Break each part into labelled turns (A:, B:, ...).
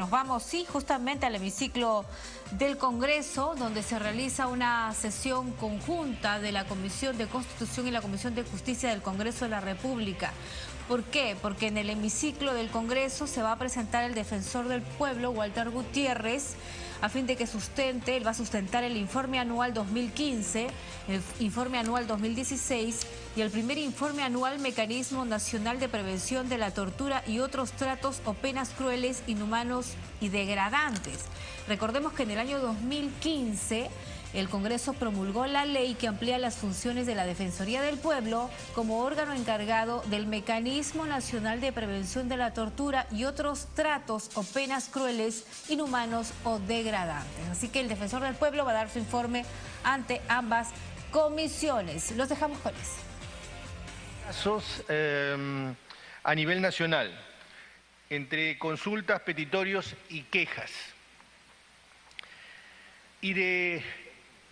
A: Nos vamos, sí, justamente al hemiciclo del Congreso, donde se realiza una sesión conjunta de la Comisión de Constitución y la Comisión de Justicia del Congreso de la República. ¿Por qué? Porque en el hemiciclo del Congreso se va a presentar el defensor del pueblo, Walter Gutiérrez, a fin de que él va a sustentar el informe anual 2015, el informe anual 2016 y el primer informe anual Mecanismo Nacional de Prevención de la Tortura y otros tratos o penas crueles, inhumanos y degradantes. Recordemos que en el año 2015 el Congreso promulgó la ley que amplía las funciones de la Defensoría del Pueblo como órgano encargado del Mecanismo Nacional de Prevención de la Tortura y otros tratos o penas crueles, inhumanos o degradantes. Así que el Defensor del Pueblo va a dar su informe ante ambas comisiones. Los dejamos con eso.
B: Casos a nivel nacional, entre consultas, petitorios y quejas. En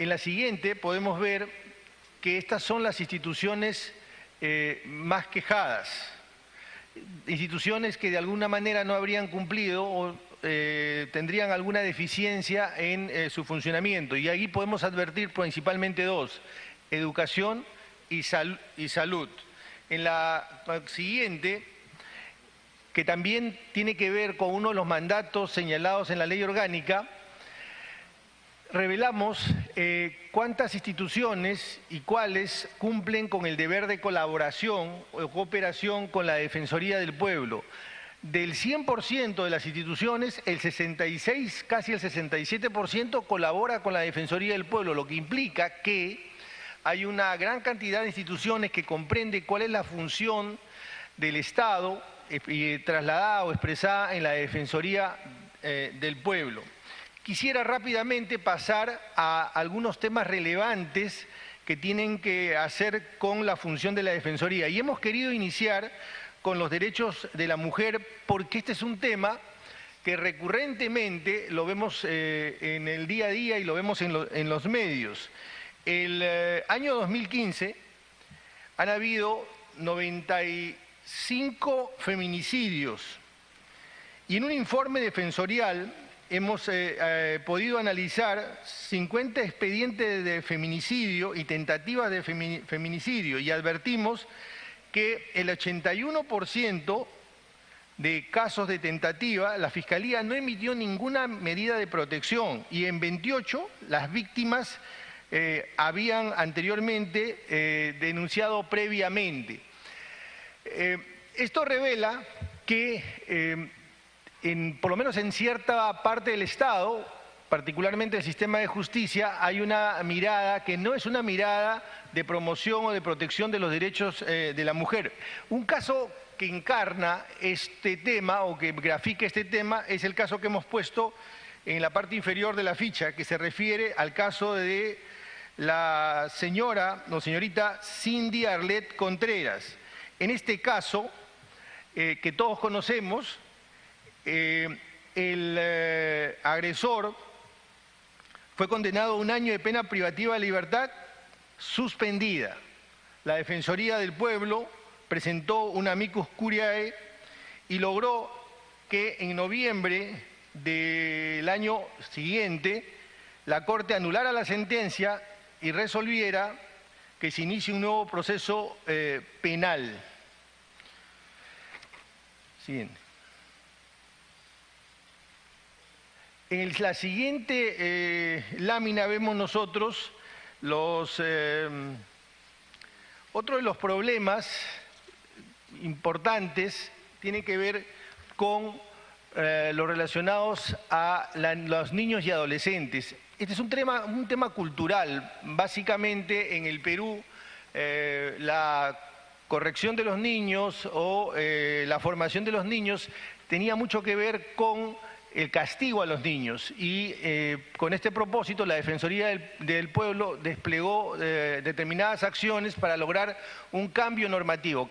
B: la siguiente podemos ver que estas son las instituciones más quejadas, instituciones que de alguna manera no habrían cumplido o tendrían alguna deficiencia en su funcionamiento. Y ahí podemos advertir principalmente dos: educación y salud. En la siguiente, que también tiene que ver con uno de los mandatos señalados en la ley orgánica, revelamos cuántas instituciones y cuáles cumplen con el deber de colaboración o cooperación con la Defensoría del Pueblo. Del 100% de las instituciones, el 66, casi el 67% colabora con la Defensoría del Pueblo, lo que implica que hay una gran cantidad de instituciones que comprende cuál es la función del Estado trasladada o expresada en la Defensoría del Pueblo. Quisiera rápidamente pasar a algunos temas relevantes que tienen que hacer con la función de la Defensoría. Y hemos querido iniciar con los derechos de la mujer porque este es un tema que recurrentemente lo vemos en el día a día y lo vemos en los medios. El año 2015 han habido 95 feminicidios y en un informe defensorial hemos podido analizar 50 expedientes de feminicidio y tentativas de feminicidio y advertimos que el 81% de casos de tentativa la Fiscalía no emitió ninguna medida de protección y en 28 las víctimas habían anteriormente denunciado previamente. Esto revela que por lo menos en cierta parte del Estado, particularmente el sistema de justicia, hay una mirada que no es una mirada de promoción o de protección de los derechos de la mujer. Un caso que encarna este tema o que grafica este tema es el caso que hemos puesto en la parte inferior de la ficha, que se refiere al caso de la señorita Cindy Arlet Contreras. En este caso, que todos conocemos, el agresor fue condenado a 1 año de pena privativa de libertad suspendida. La Defensoría del Pueblo presentó un amicus curiae y logró que en noviembre del año siguiente la Corte anulara la sentencia y resolviera que se inicie un nuevo proceso penal. Siguiente. En la siguiente lámina vemos nosotros otro de los problemas importantes tiene que ver con los relacionados a los niños y adolescentes. Este es un tema cultural. Básicamente en el Perú la corrección de los niños o la formación de los niños tenía mucho que ver con el castigo a los niños y con este propósito la Defensoría del Pueblo desplegó determinadas acciones para lograr un cambio normativo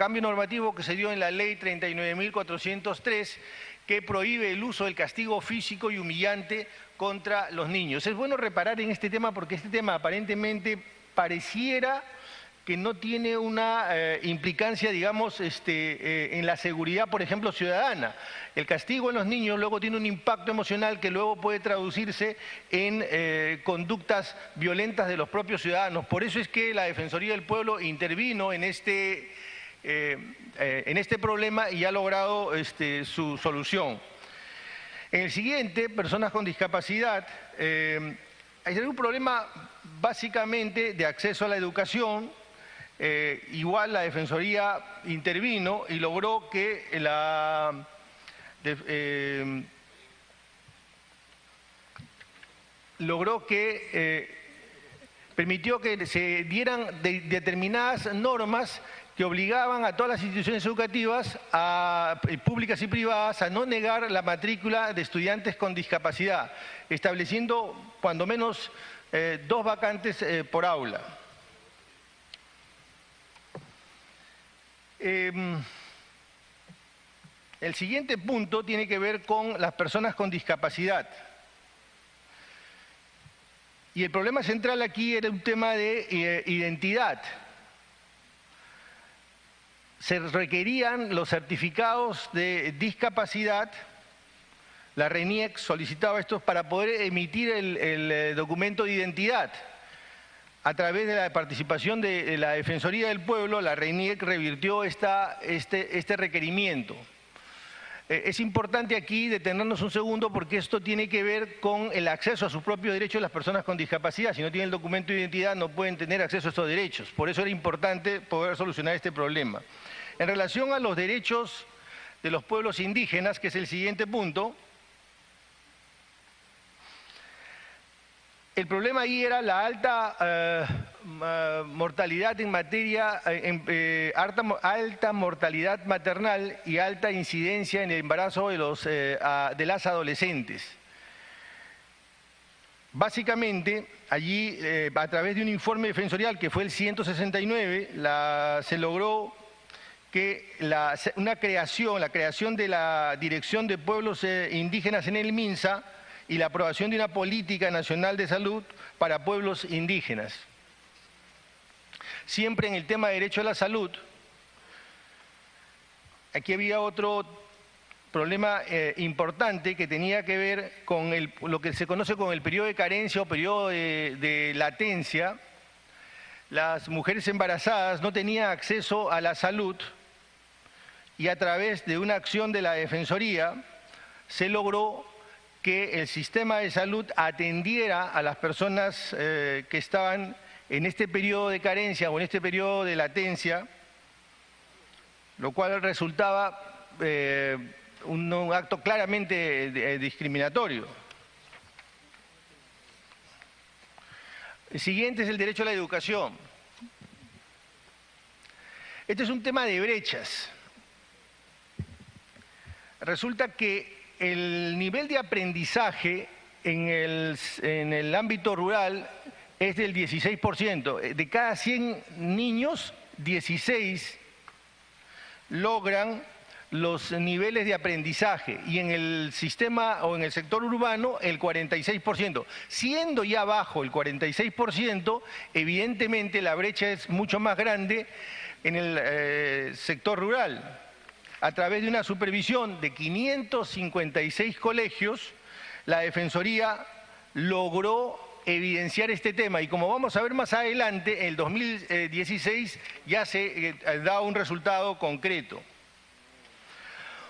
B: que se dio en la Ley 39.403 que prohíbe el uso del castigo físico y humillante contra los niños. Es bueno reparar en este tema porque este tema aparentemente pareciera que no tiene una implicancia, digamos, en la seguridad, por ejemplo, ciudadana. El castigo en los niños luego tiene un impacto emocional que luego puede traducirse en conductas violentas de los propios ciudadanos. Por eso es que la Defensoría del Pueblo intervino en este problema y ha logrado su solución. En el siguiente, personas con discapacidad, hay un problema básicamente de acceso a la educación. Igual la Defensoría intervino y logró que permitió que se dieran determinadas normas que obligaban a todas las instituciones educativas, públicas y privadas, a no negar la matrícula de estudiantes con discapacidad, estableciendo cuando menos 2 vacantes por aula. El siguiente punto tiene que ver con las personas con discapacidad. Y el problema central aquí era un tema de identidad. Se requerían los certificados de discapacidad. La RENIEC solicitaba estos para poder emitir el documento de identidad. A través de la participación de la Defensoría del Pueblo, la RENIEC revirtió este requerimiento. Es importante aquí detenernos un segundo porque esto tiene que ver con el acceso a sus propios derechos de las personas con discapacidad. Si no tienen el documento de identidad no pueden tener acceso a estos derechos. Por eso era importante poder solucionar este problema. En relación a los derechos de los pueblos indígenas, que es el siguiente punto, el problema ahí era la alta mortalidad en materia, alta mortalidad maternal y alta incidencia en el embarazo de las adolescentes. Básicamente, allí, a través de un informe defensorial que fue el 169, se logró que la creación de la Dirección de Pueblos Indígenas en el MINSA y la aprobación de una política nacional de salud para pueblos indígenas. Siempre en el tema de derecho a la salud, aquí había otro problema importante que tenía que ver con lo que se conoce como el periodo de carencia o periodo de latencia. Las mujeres embarazadas no tenían acceso a la salud y a través de una acción de la Defensoría se logró que el sistema de salud atendiera a las personas que estaban en este periodo de carencia o en este periodo de latencia, lo cual resultaba un acto claramente discriminatorio. El siguiente es el derecho a la educación. Este es un tema de brechas. Resulta que el nivel de aprendizaje en el ámbito rural es del 16%. De cada 100 niños, 16 logran los niveles de aprendizaje y en el sistema o en el sector urbano el 46%. Siendo ya bajo el 46%, evidentemente la brecha es mucho más grande en el sector rural. A través de una supervisión de 556 colegios, la Defensoría logró evidenciar este tema y como vamos a ver más adelante, en el 2016 ya se da un resultado concreto.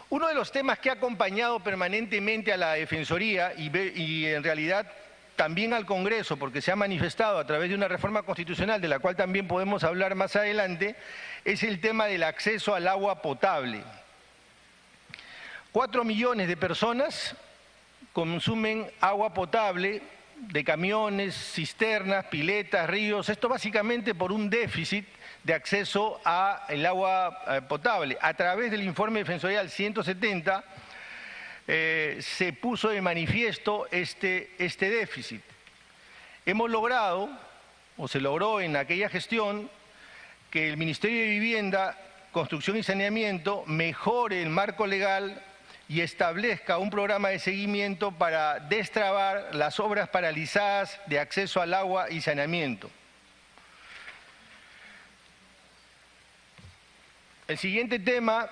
B: Uno de los temas que ha acompañado permanentemente a la Defensoría y en realidad también al Congreso, porque se ha manifestado a través de una reforma constitucional, de la cual también podemos hablar más adelante, es el tema del acceso al agua potable. 4 millones de personas consumen agua potable de camiones, cisternas, piletas, ríos, esto básicamente por un déficit de acceso al agua potable. A través del informe defensorial 170 se puso de manifiesto este déficit. Hemos logrado, o se logró en aquella gestión, que el Ministerio de Vivienda, Construcción y Saneamiento mejore el marco legal y establezca un programa de seguimiento para destrabar las obras paralizadas de acceso al agua y saneamiento. El siguiente tema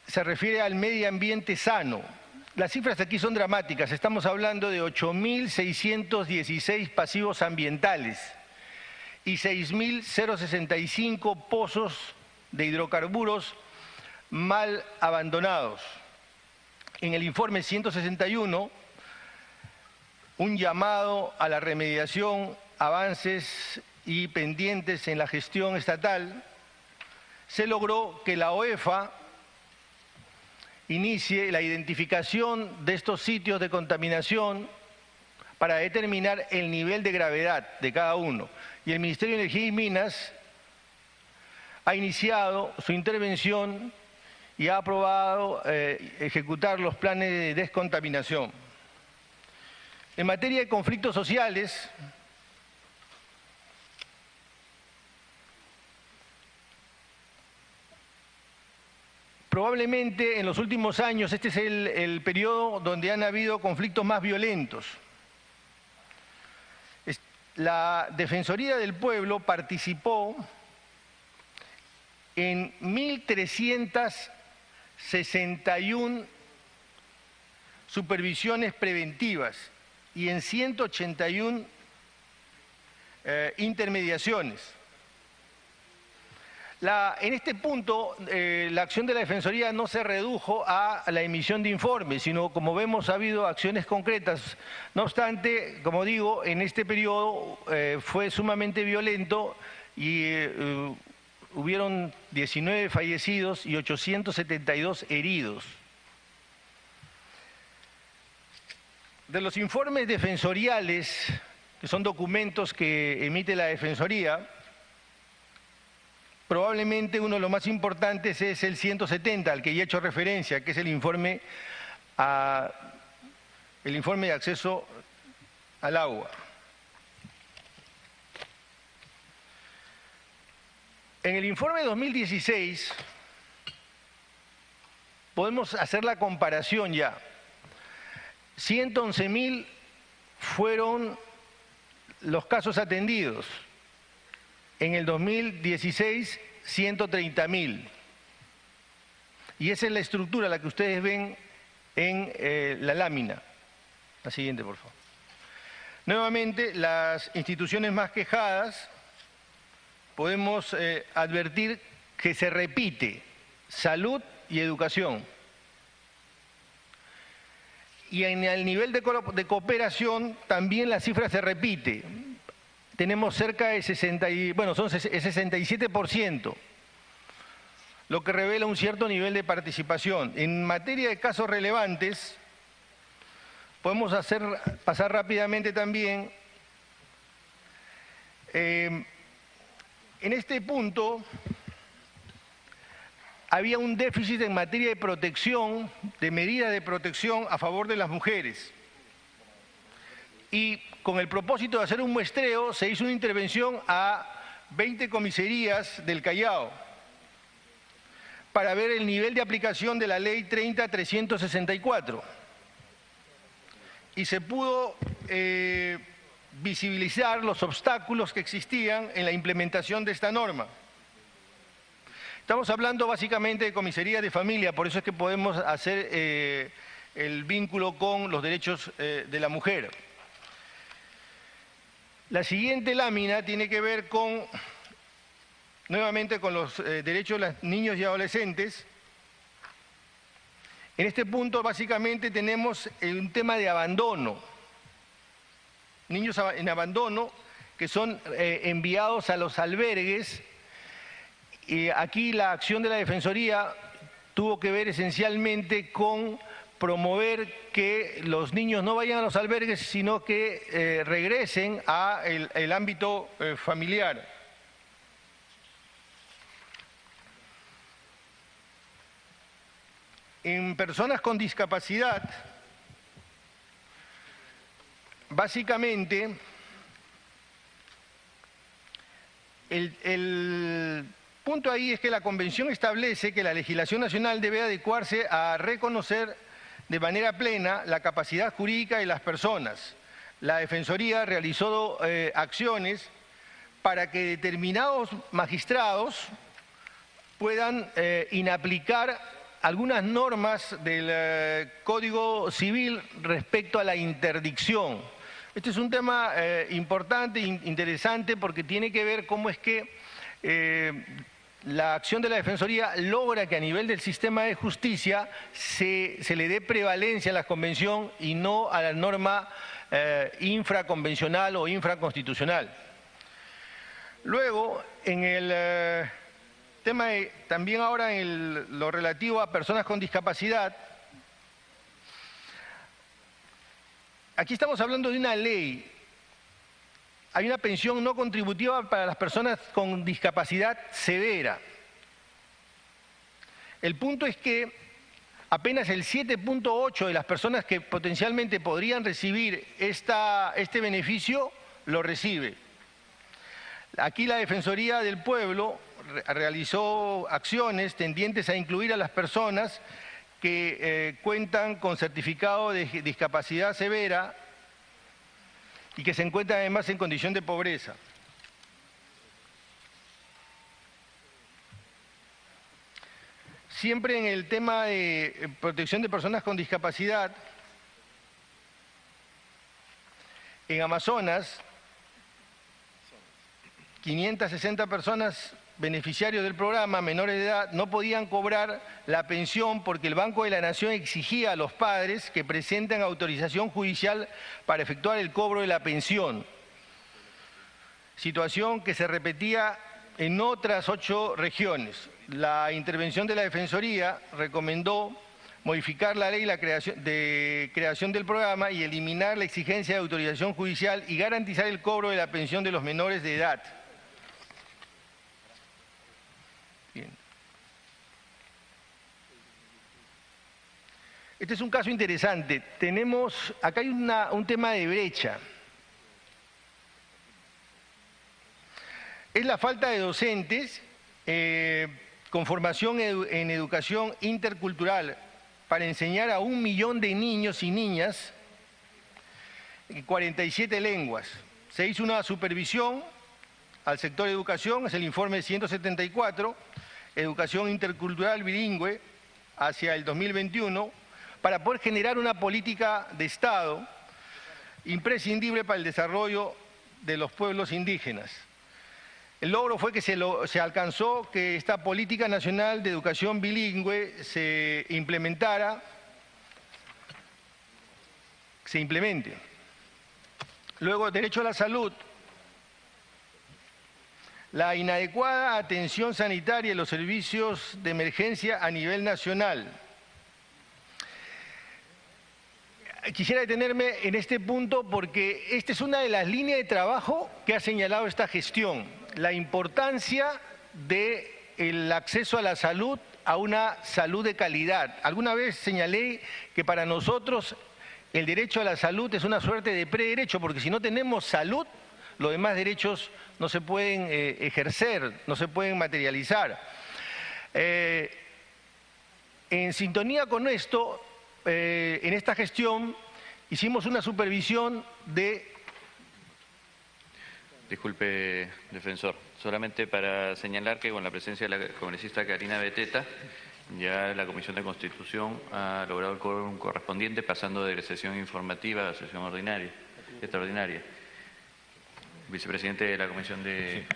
B: se refiere al medio ambiente sano. Las cifras aquí son dramáticas. Estamos hablando de 8.616 pasivos ambientales y 6.065 pozos de hidrocarburos mal abandonados. En el informe 161, un llamado a la remediación, avances y pendientes en la gestión estatal, se logró que la OEFA inicie la identificación de estos sitios de contaminación para determinar el nivel de gravedad de cada uno. Y el Ministerio de Energía y Minas ha iniciado su intervención y ha aprobado ejecutar los planes de descontaminación. En materia de conflictos sociales, probablemente en los últimos años este es el periodo donde han habido conflictos más violentos. La Defensoría del Pueblo participó en 1.361 supervisiones preventivas y en 181 intermediaciones. En este punto, la acción de la Defensoría no se redujo a la emisión de informes, sino, como vemos, ha habido acciones concretas. No obstante, como digo, en este periodo fue sumamente violento y hubieron 19 fallecidos y 872 heridos. De los informes defensoriales, que son documentos que emite la Defensoría, probablemente uno de los más importantes es el 170, al que ya he hecho referencia, que es el informe de acceso al agua. En el informe 2016 podemos hacer la comparación ya. 111.000 fueron los casos atendidos. En el 2016, 130.000. Y esa es la estructura, la que ustedes ven en la lámina. La siguiente, por favor. Nuevamente, las instituciones más quejadas, podemos advertir que se repite salud y educación. Y en el nivel de cooperación también la cifra se repite. Tenemos cerca de 67%, lo que revela un cierto nivel de participación. En materia de casos relevantes, podemos pasar rápidamente también. En este punto había un déficit en materia de protección, de medidas de protección a favor de las mujeres. Y con el propósito de hacer un muestreo, se hizo una intervención a 20 comisarías del Callao para ver el nivel de aplicación de la Ley 30.364. Y se pudo visibilizar los obstáculos que existían en la implementación de esta norma. Estamos hablando básicamente de comisarías de familia, por eso es que podemos hacer el vínculo con los derechos de la mujer. La siguiente lámina tiene que ver nuevamente con los derechos de los niños y adolescentes. En este punto básicamente tenemos un tema de abandono. Niños en abandono que son enviados a los albergues. Y aquí la acción de la Defensoría tuvo que ver esencialmente con promover que los niños no vayan a los albergues, sino que regresen al ámbito familiar. En personas con discapacidad, básicamente, el punto ahí es que la Convención establece que la legislación nacional debe adecuarse a reconocer de manera plena la capacidad jurídica de las personas. La Defensoría realizó acciones para que determinados magistrados puedan inaplicar algunas normas del Código Civil respecto a la interdicción. Este es un tema importante, interesante, porque tiene que ver cómo es que la acción de la Defensoría logra que a nivel del sistema de justicia se le dé prevalencia a la convención y no a la norma infraconvencional o infraconstitucional. Luego, en el tema también ahora en lo relativo a personas con discapacidad, aquí estamos hablando de una ley. Hay una pensión no contributiva para las personas con discapacidad severa. El punto es que apenas el 7.8 de las personas que potencialmente podrían recibir este beneficio lo recibe. Aquí la Defensoría del Pueblo realizó acciones tendientes a incluir a las personas que cuentan con certificado de discapacidad severa y que se encuentran además en condición de pobreza. Siempre en el tema de protección de personas con discapacidad, en Amazonas, 560 personas beneficiarios del programa, menores de edad, no podían cobrar la pensión porque el Banco de la Nación exigía a los padres que presenten autorización judicial para efectuar el cobro de la pensión. Situación que se repetía en otras 8 regiones. La intervención de la Defensoría recomendó modificar la ley de creación del programa y eliminar la exigencia de autorización judicial y garantizar el cobro de la pensión de los menores de edad. Bien. Este es un caso interesante. Acá hay un tema de brecha. Es la falta de docentes con formación en educación intercultural para enseñar a 1 millón de niños y niñas en 47 lenguas. Se hizo una supervisión al sector de educación, es el informe 174, Educación Intercultural Bilingüe hacia el 2021, para poder generar una política de Estado imprescindible para el desarrollo de los pueblos indígenas. El logro fue que se alcanzó que esta política nacional de educación bilingüe se implemente. Luego, derecho a la salud. La inadecuada atención sanitaria y los servicios de emergencia a nivel nacional. Quisiera detenerme en este punto porque esta es una de las líneas de trabajo que ha señalado esta gestión. La importancia del acceso a la salud, a una salud de calidad. Alguna vez señalé que para nosotros el derecho a la salud es una suerte de prederecho, porque si no tenemos salud, los demás derechos no se pueden ejercer, no se pueden materializar. En sintonía con esto, en esta gestión hicimos una supervisión de...
C: Disculpe, defensor, solamente para señalar que con la presencia de la congresista Karina Beteta, ya la Comisión de Constitución ha logrado el quórum correspondiente, pasando de sesión informativa a sesión extraordinaria. Vicepresidente de la Comisión de...
D: Sí.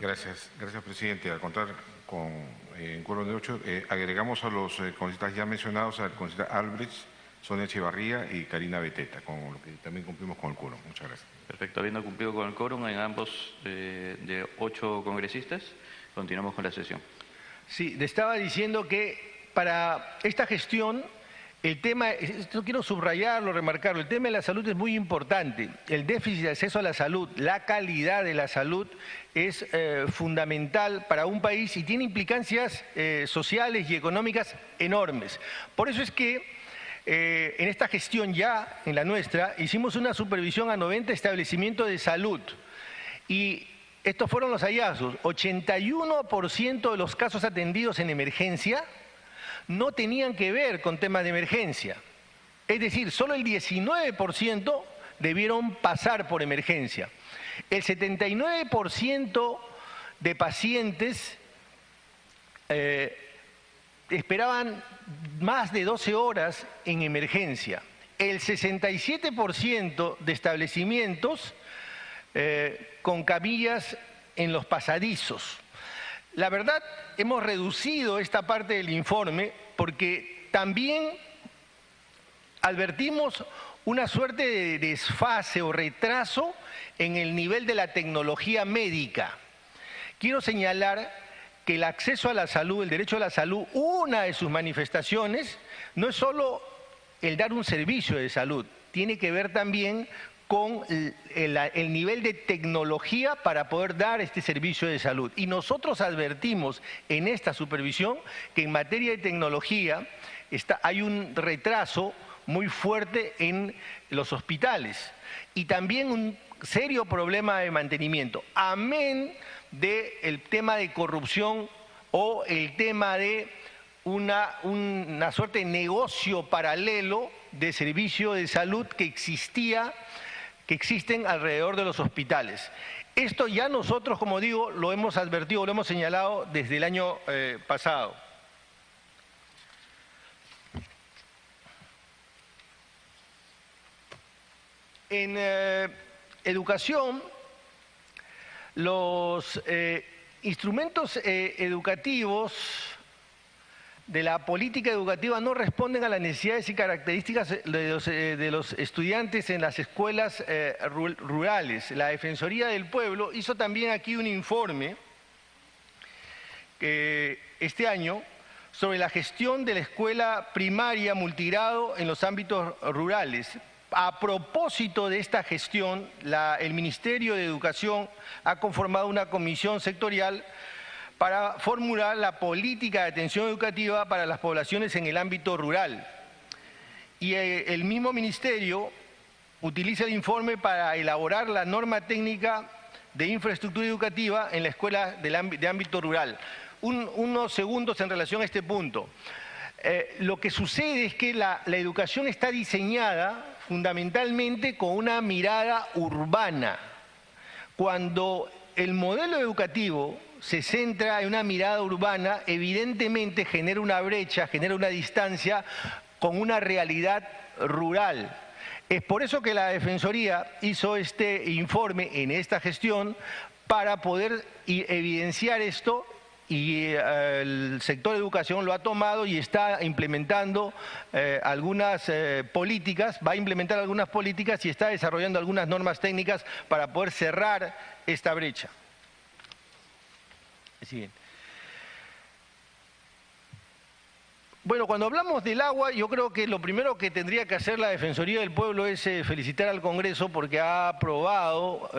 D: Gracias, presidente. Al contar con un quórum de 8, agregamos a los congresistas ya mencionados, al congresista Albrecht, Sonia Echevarría y Karina Beteta, con lo que también cumplimos con el quórum. Muchas gracias.
C: Perfecto. Habiendo cumplido con el quórum en ambos de 8 congresistas, continuamos con la sesión.
B: Sí, le estaba diciendo que para esta gestión, el tema, esto quiero subrayarlo, remarcarlo, el tema de la salud es muy importante. El déficit de acceso a la salud, la calidad de la salud es fundamental para un país y tiene implicancias sociales y económicas enormes. Por eso es que en esta gestión ya, en la nuestra, hicimos una supervisión a 90 establecimientos de salud y estos fueron los hallazgos. 81% de los casos atendidos en emergencia no tenían que ver con temas de emergencia. Es decir, solo el 19% debieron pasar por emergencia. El 79% de pacientes esperaban más de 12 horas en emergencia. El 67% de establecimientos con camillas en los pasadizos. La verdad, hemos reducido esta parte del informe porque también advertimos una suerte de desfase o retraso en el nivel de la tecnología médica. Quiero señalar que el acceso a la salud, el derecho a la salud, una de sus manifestaciones no es solo el dar un servicio de salud, tiene que ver también con el nivel de tecnología para poder dar este servicio de salud. Y nosotros advertimos en esta supervisión que en materia de tecnología hay un retraso muy fuerte en los hospitales y también un serio problema de mantenimiento, amén del tema de corrupción o el tema de una suerte de negocio paralelo de servicio de salud que existen alrededor de los hospitales. Esto ya nosotros, como digo, lo hemos advertido, lo hemos señalado desde el año pasado. En educación, los instrumentos educativos de la política educativa no responden a las necesidades y características de los estudiantes en las escuelas rurales. La Defensoría del Pueblo hizo también aquí un informe este año sobre la gestión de la escuela primaria multigrado en los ámbitos rurales. A propósito de esta gestión, el Ministerio de Educación ha conformado una comisión sectorial para formular la política de atención educativa para las poblaciones en el ámbito rural. Y el mismo Ministerio utiliza el informe para elaborar la norma técnica de infraestructura educativa en la escuela de ámbito rural. Unos segundos en relación a este punto. Lo que sucede es que la educación está diseñada fundamentalmente con una mirada urbana. Cuando el modelo educativo se centra en una mirada urbana, evidentemente genera una brecha, genera una distancia con una realidad rural. Es por eso que la Defensoría hizo este informe en esta gestión para poder evidenciar esto. Y el sector de educación lo ha tomado y está implementando algunas políticas, va a implementar algunas políticas y está desarrollando algunas normas técnicas para poder cerrar esta brecha. Siguiente. Bueno, cuando hablamos del agua, yo creo que lo primero que tendría que hacer la Defensoría del Pueblo es felicitar al Congreso porque ha aprobado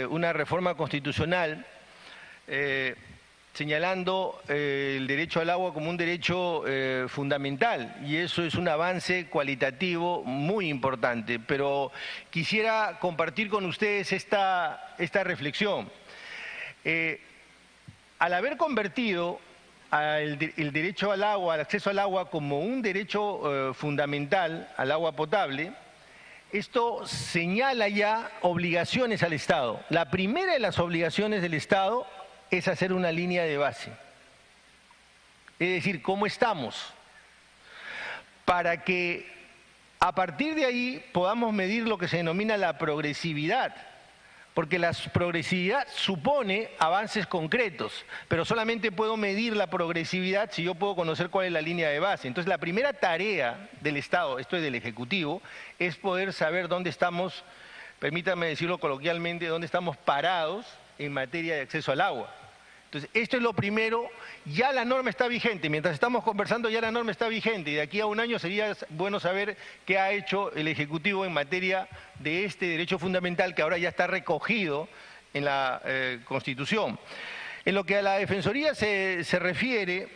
B: una reforma constitucional señalando el derecho al agua como un derecho fundamental, y eso es un avance cualitativo muy importante. Pero quisiera compartir con ustedes esta reflexión. Al haber convertido el derecho al agua, al acceso al agua, como un derecho fundamental, al agua potable, esto señala ya obligaciones al Estado. La primera de las obligaciones del Estado es hacer una línea de base. Es decir, ¿cómo estamos? Para que a partir de ahí podamos medir lo que se denomina la progresividad. Porque la progresividad supone avances concretos, pero solamente puedo medir la progresividad si yo puedo conocer cuál es la línea de base. Entonces, la primera tarea del Estado, esto es del Ejecutivo, es poder saber dónde estamos, permítanme decirlo coloquialmente, dónde estamos parados en materia de acceso al agua. Entonces, esto es lo primero. Ya la norma está vigente, mientras estamos conversando ya la norma está vigente, y de aquí a un año sería bueno saber qué ha hecho el Ejecutivo en materia de este derecho fundamental que ahora ya está recogido en la Constitución. En lo que a la Defensoría se refiere,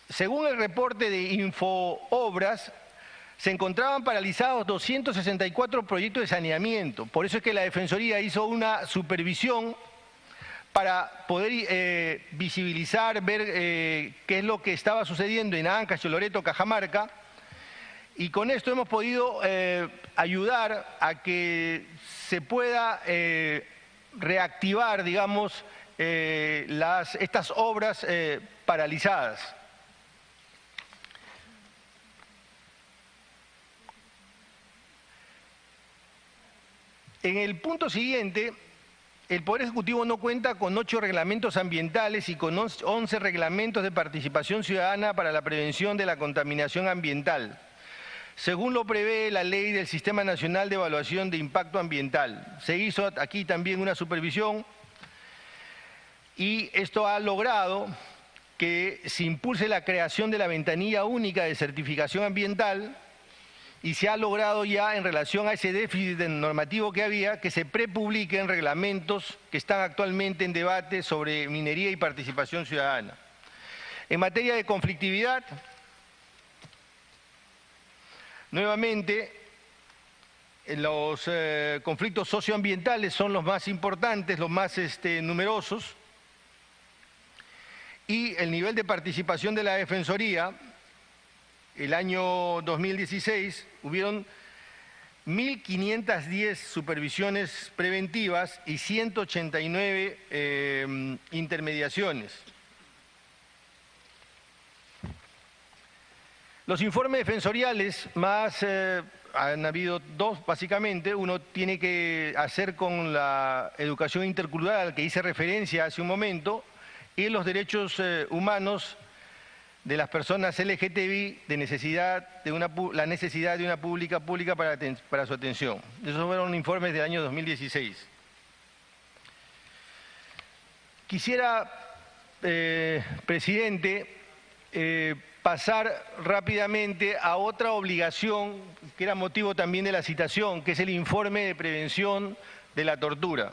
B: según el reporte de Infoobras, se encontraban paralizados 264 proyectos de saneamiento. Por eso es que la Defensoría hizo una supervisión para poder visibilizar, ver qué es lo que estaba sucediendo en Ancash, Loreto, Cajamarca, y con esto hemos podido ayudar a que se pueda reactivar, digamos, estas obras paralizadas. En el punto siguiente, el Poder Ejecutivo no cuenta con 8 reglamentos ambientales y con 11 reglamentos de participación ciudadana para la prevención de la contaminación ambiental, según lo prevé la Ley del Sistema Nacional de Evaluación de Impacto Ambiental. Se hizo aquí también una supervisión y esto ha logrado que se impulse la creación de la ventanilla única de certificación ambiental y se ha logrado ya, en relación a ese déficit normativo que había, que se prepubliquen reglamentos que están actualmente en debate sobre minería y participación ciudadana. En materia de conflictividad, nuevamente, los conflictos socioambientales son los más importantes, los más numerosos, y el nivel de participación de la Defensoría. El año 2016 hubieron 1.510 supervisiones preventivas y 189 intermediaciones. Los informes defensoriales han habido 2 básicamente. Uno tiene que hacer con la educación intercultural, al que hice referencia hace un momento, y los derechos humanos de las personas LGTBI, la necesidad de una política pública para su atención. Esos fueron informes del año 2016. Quisiera, presidente, pasar rápidamente a otra obligación que era motivo también de la citación, que es el informe de prevención de la tortura.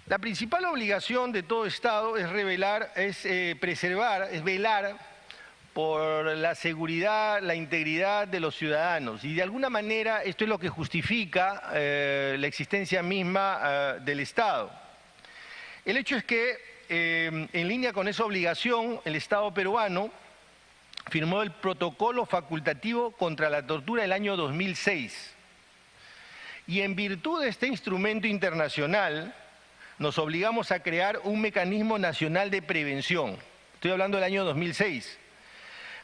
B: La principal obligación de todo Estado es velar por la seguridad, la integridad de los ciudadanos. Y de alguna manera esto es lo que justifica la existencia misma del Estado. El hecho es que, en línea con esa obligación, el Estado peruano firmó el Protocolo Facultativo contra la Tortura el año 2006. Y en virtud de este instrumento internacional, nos obligamos a crear un mecanismo nacional de prevención. Estoy hablando del año 2006.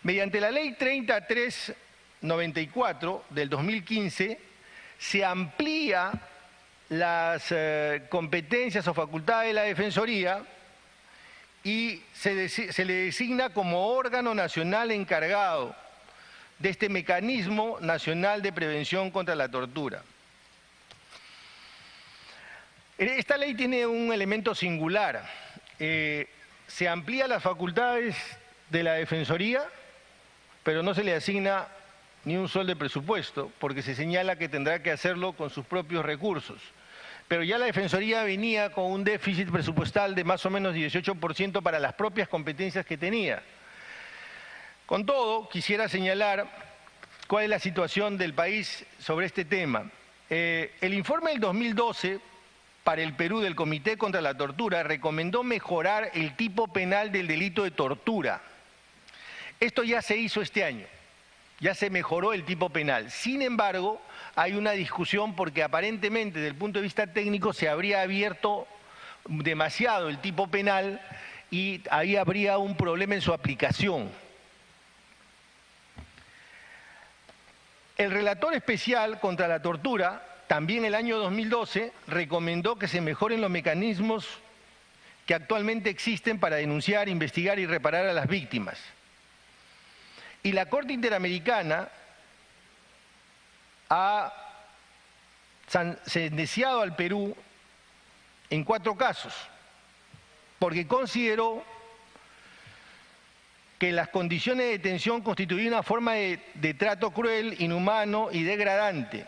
B: Mediante la Ley 3394 del 2015, se amplía las competencias o facultades de la Defensoría y se le designa como órgano nacional encargado de este mecanismo nacional de prevención contra la tortura. Esta ley tiene un elemento singular. Se amplía las facultades de la Defensoría, pero no se le asigna ni un sol de presupuesto, porque se señala que tendrá que hacerlo con sus propios recursos. Pero ya la Defensoría venía con un déficit presupuestal de más o menos 18% para las propias competencias que tenía. Con todo, quisiera señalar cuál es la situación del país sobre este tema. El informe del 2012 para el Perú del Comité contra la Tortura recomendó mejorar el tipo penal del delito de tortura. Esto ya se hizo este año, ya se mejoró el tipo penal. Sin embargo, hay una discusión porque aparentemente, desde el punto de vista técnico, se habría abierto demasiado el tipo penal y ahí habría un problema en su aplicación. El relator especial contra la tortura, también el año 2012, recomendó que se mejoren los mecanismos que actualmente existen para denunciar, investigar y reparar a las víctimas. Y la Corte Interamericana ha sentenciado al Perú en 4 casos, porque consideró que las condiciones de detención constituían una forma de trato cruel, inhumano y degradante,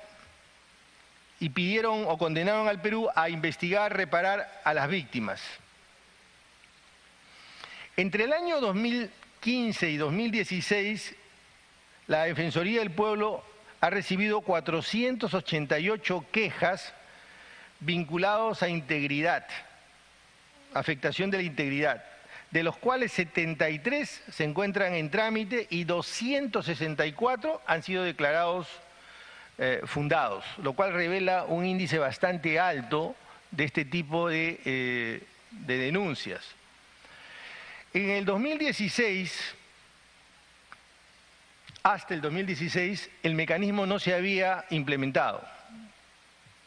B: y pidieron o condenaron al Perú a investigar, reparar a las víctimas. Entre el año 2015 y 2016, la Defensoría del Pueblo ha recibido 488 quejas vinculadas a integridad, afectación de la integridad, de los cuales 73 se encuentran en trámite y 264 han sido declarados fundados, lo cual revela un índice bastante alto de este tipo de denuncias. En el 2016, hasta el 2016, el mecanismo no se había implementado,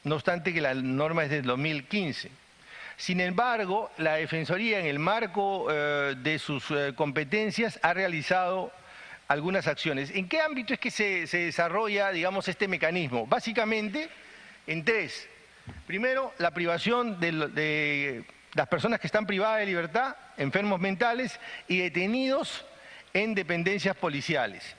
B: no obstante que la norma es del 2015. Sin embargo, la Defensoría, en el marco de sus competencias, ha realizado algunas acciones. ¿En qué ámbito es que se desarrolla, digamos, este mecanismo? Básicamente, en tres. Primero, la privación de las personas que están privadas de libertad, enfermos mentales y detenidos en dependencias policiales.